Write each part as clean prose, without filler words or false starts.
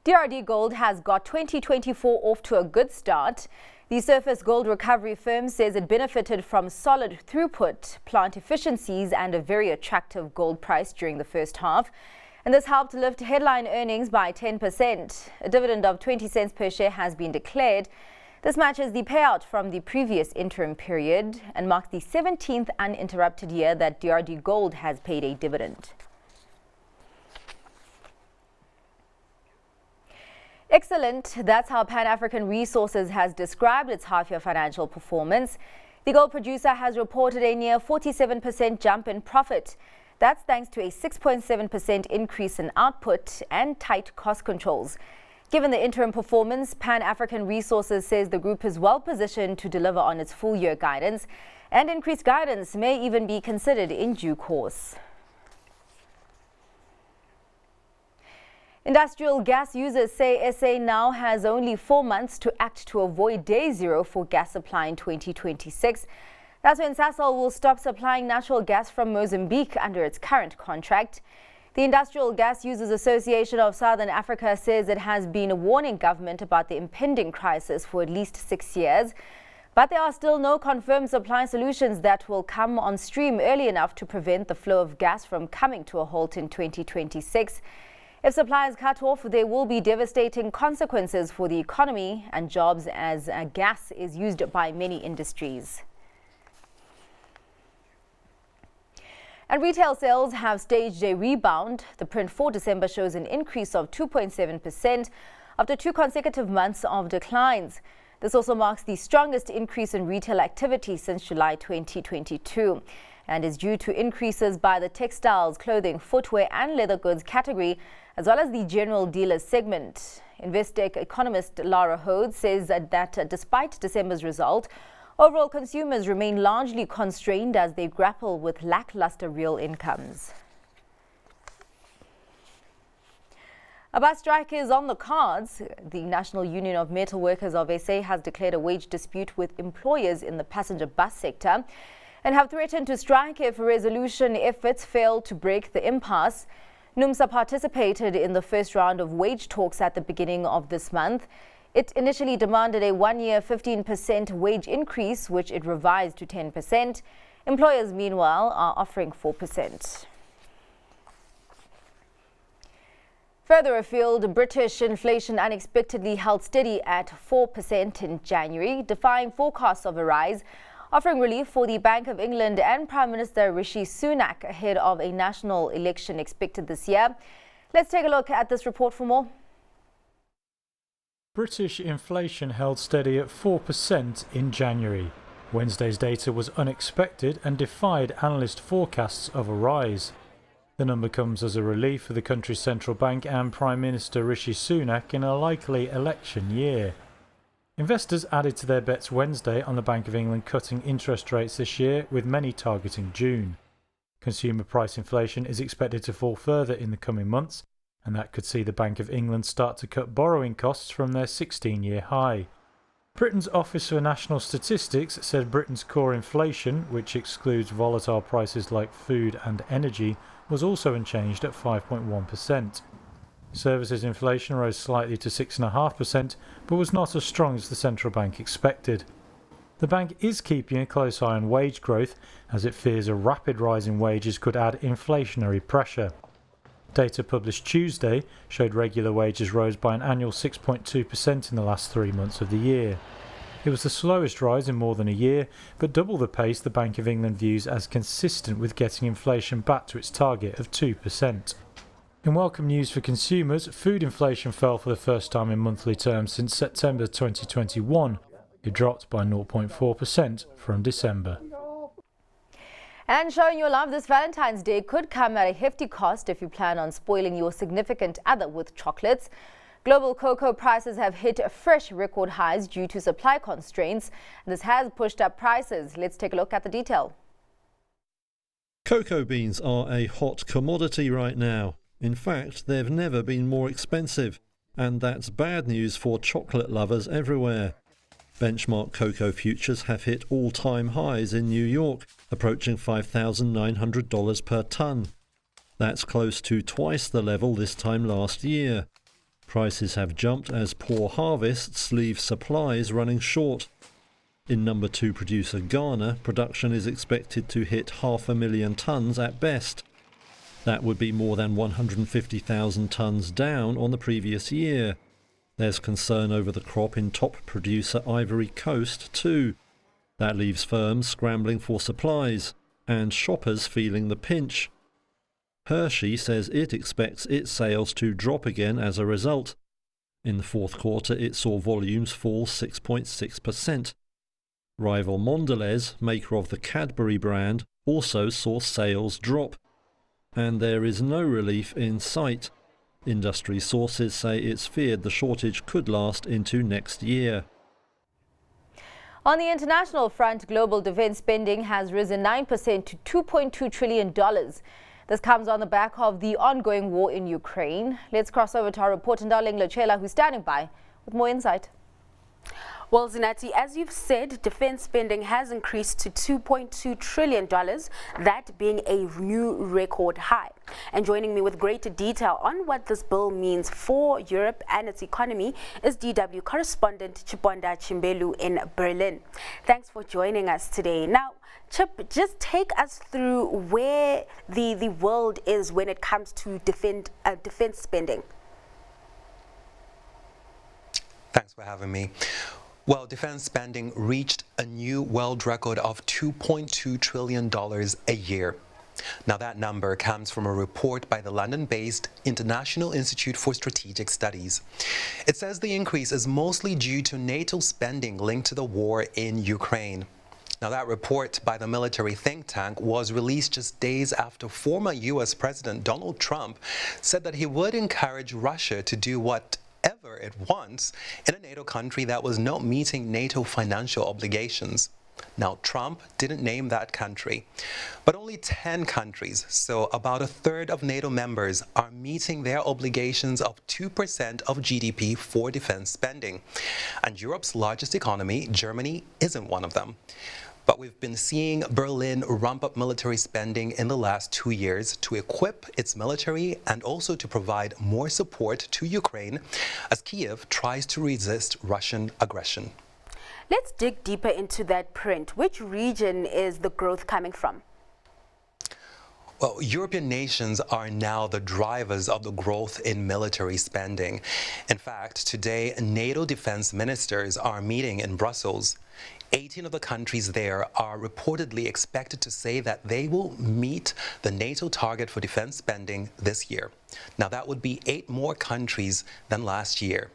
DRDGold has got 2024 off to a good start. The surface gold recovery firm says it benefited from solid throughput, plant efficiencies and a very attractive gold price during the first half. And this helped lift headline earnings by 10%. A dividend of 20 cents per share has been declared. This matches the payout from the previous interim period and marks the 17th uninterrupted year that DRDGold has paid a dividend. Excellent. That's how Pan-African Resources has described its half-year financial performance. The gold producer has reported a near 47% jump in profit. That's thanks to a 6.7% increase in output and tight cost controls. Given the interim performance, Pan-African Resources says the group is well positioned to deliver on its full-year guidance, and increased guidance may even be considered in due course. Industrial gas users say SA now has only 4 months to act to avoid day zero for gas supply in 2026. That's when Sasol will stop supplying natural gas from Mozambique under its current contract. The Industrial Gas Users Association of Southern Africa says it has been warning government about the impending crisis for at least 6 years. But there are still no confirmed supply solutions that will come on stream early enough to prevent the flow of gas from coming to a halt in 2026. If supply is cut off, there will be devastating consequences for the economy and jobs, as gas is used by many industries. And retail sales have staged a rebound. The print for December shows an increase of 2.7% after 2 consecutive months of declines. This also marks the strongest increase in retail activity since July 2022 and is due to increases by the textiles, clothing, footwear and leather goods category, as well as the general dealers segment. Investec economist Lara Hode says that despite December's result, overall consumers remain largely constrained as they grapple with lackluster real incomes. A bus strike is on the cards. The National Union of Metal Workers of SA has declared a wage dispute with employers in the passenger bus sector and have threatened to strike if resolution efforts fail to break the impasse. NUMSA participated in the first round of wage talks at the beginning of this month. It initially demanded a 1-year 15% wage increase, which it revised to 10%. Employers, meanwhile, are offering 4%. Further afield, British inflation unexpectedly held steady at 4% in January, defying forecasts of a rise, offering relief for the Bank of England and Prime Minister Rishi Sunak ahead of a national election expected this year. Let's take a look at this report for more. British inflation held steady at 4% in January. Wednesday's data was unexpected and defied analyst forecasts of a rise. The number comes as a relief for the country's central bank and Prime Minister Rishi Sunak in a likely election year. Investors added to their bets Wednesday on the Bank of England cutting interest rates this year, with many targeting June. Consumer price inflation is expected to fall further in the coming months, and that could see the Bank of England start to cut borrowing costs from their 16-year high. Britain's Office for National Statistics said Britain's core inflation, which excludes volatile prices like food and energy, was also unchanged at 5.1%. Services inflation rose slightly to 6.5%, but was not as strong as the central bank expected. The bank is keeping a close eye on wage growth, as it fears a rapid rise in wages could add inflationary pressure. Data published Tuesday showed regular wages rose by an annual 6.2% in the last 3 months of the year. It was the slowest rise in more than a year, but double the pace the Bank of England views as consistent with getting inflation back to its target of 2%. In welcome news for consumers, food inflation fell for the first time in monthly terms since September 2021. It dropped by 0.4% from December. And showing your love this Valentine's Day could come at a hefty cost if you plan on spoiling your significant other with chocolates. Global cocoa prices have hit fresh record highs due to supply constraints. This has pushed up prices. Let's take a look at the detail. Cocoa beans are a hot commodity right now. In fact, they've never been more expensive, and that's bad news for chocolate lovers everywhere. Benchmark cocoa futures have hit all-time highs in New York, approaching $5,900 per tonne. That's close to twice the level this time last year. Prices have jumped as poor harvests leave supplies running short. In number 2 producer Ghana, production is expected to hit 500,000 tonnes at best. That would be more than 150,000 tonnes down on the previous year. There's concern over the crop in top producer Ivory Coast too. That leaves firms scrambling for supplies and shoppers feeling the pinch. Hershey says it expects its sales to drop again as a result. In the fourth quarter, it saw volumes fall 6.6%. Rival Mondelez, maker of the Cadbury brand, also saw sales drop. And there is no relief in sight. Industry sources say it's feared the shortage could last into next year. On the international front, global defense spending has risen 9% to $2.2 trillion. This comes on the back of the ongoing war in Ukraine. Let's cross over to our reporter, Darling Lachela, who's standing by with more insight. Well, Zinati, as you've said, defense spending has increased to $2.2 trillion, that being a new record high. And joining me with greater detail on what this bill means for Europe and its economy is DW correspondent Chiponda Chimbelu in Berlin. Thanks for joining us today. Now, Chip, just take us through where the world is when it comes to defense spending. Thanks for having me. Well, defense spending reached a new world record of $2.2 trillion a year. Now, that number comes from a report by the London-based International Institute for Strategic Studies. It says the increase is mostly due to NATO spending linked to the war in Ukraine. Now, that report by the military think tank was released just days after former U.S. President Donald Trump said that he would encourage Russia to do whatever it wants in a NATO country that was not meeting NATO financial obligations. Now, Trump didn't name that country, but only 10 countries, so about a third of NATO members, are meeting their obligations of 2% of GDP for defense spending. And Europe's largest economy, Germany, isn't one of them. But we've been seeing Berlin ramp up military spending in the last 2 years to equip its military and also to provide more support to Ukraine as Kyiv tries to resist Russian aggression. Let's dig deeper into that print. Which region is the growth coming from? Well, European nations are now the drivers of the growth in military spending. In fact, today, NATO defense ministers are meeting in Brussels. 18 of the countries there are reportedly expected to say that they will meet the NATO target for defense spending this year. Now, that would be 8 more countries than last year.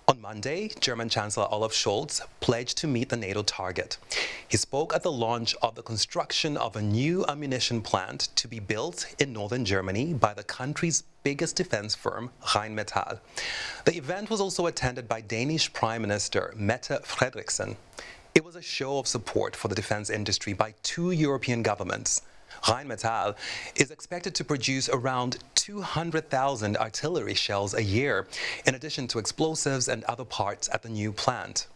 On Monday, German Chancellor Olaf Scholz pledged to meet the NATO target. He spoke at the launch of the construction of a new ammunition plant to be built in northern Germany by the country's biggest defense firm, Rheinmetall. The event was also attended by Danish Prime Minister Mette Frederiksen. It was a show of support for the defense industry by 2 European governments. Rheinmetall is expected to produce around 200,000 artillery shells a year, in addition to explosives and other parts at the new plant.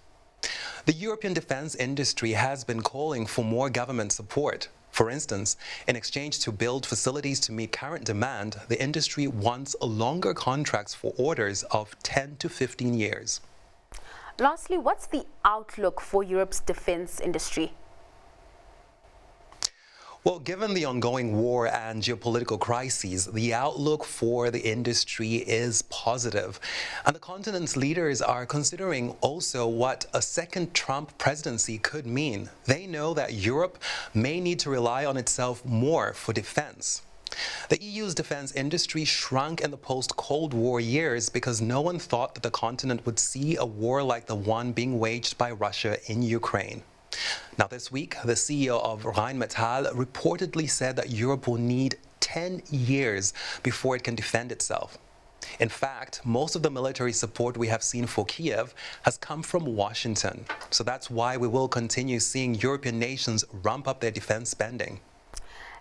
The European defense industry has been calling for more government support. For instance, in exchange to build facilities to meet current demand, the industry wants longer contracts for orders of 10 to 15 years. Lastly, what's the outlook for Europe's defense industry? Well, given the ongoing war and geopolitical crises, the outlook for the industry is positive. And the continent's leaders are considering also what a second Trump presidency could mean. They know that Europe may need to rely on itself more for defense. The EU's defense industry shrunk in the post-Cold War years because no one thought that the continent would see a war like the one being waged by Russia in Ukraine. Now, this week, the CEO of Rheinmetall reportedly said that Europe will need 10 years before it can defend itself. In fact, most of the military support we have seen for Kyiv has come from Washington. So that's why we will continue seeing European nations ramp up their defense spending.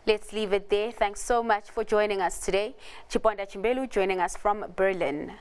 Let's leave it there. Thanks so much for joining us today. Chiponda Chimbelu joining us from Berlin.